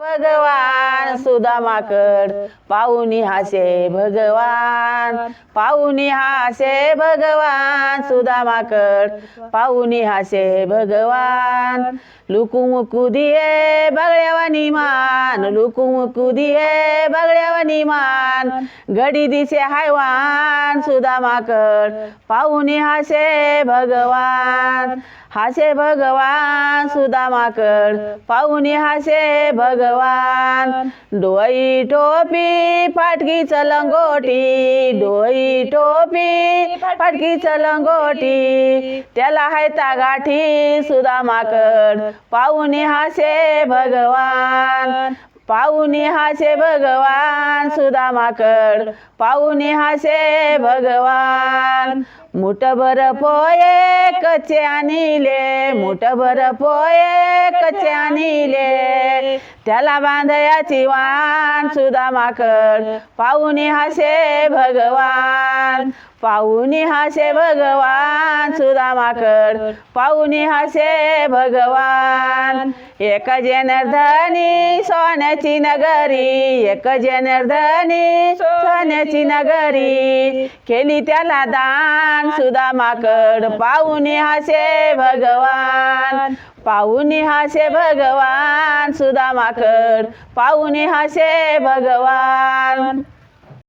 भगवान सुदामाकड पाहुनी हासे भगवान, पाहुनी हासे भगवान सुदामाकड पाहुनी हासे भगवान। लुकुमुकू दिये बगड्यावानी मान, लुकुमुकू दिये बगड्यावानी मान, घडी दिसे हैवान सुदामाकड पाहुनी हासे भगवान, हासे भगवान सुदामाकड पाहुनी हासे भगवान। डोई टोपी फाटकी चलंगोटी, डोई टोपी फाटकी चलंगोटी, त्याला हायता गाठी सुदामाकड पाहुनी हासे भगवान, पाहुनी हासे भगवान सुदामाकड पाहुनी हासे भगवान। मुठभर पोये कच्चे आणिले, मुठभर पोये कच्चे आणिले, त्याला बांधयाची वाण सुदामाकड पाहुनी हासे भगवान, पाहुनी हासे भगवान सुदामाकड पाहुनी हासे भगवान। एक जनार्दनी सोन्याची नगरी, एक जनार्दनी सोन्याची नगरी, केली त्याला दान सुदामाकड पाहुनी हासे भगवान, पाहुनी हासे भगवान सुदामाकड पाहुनी हासे भगवान।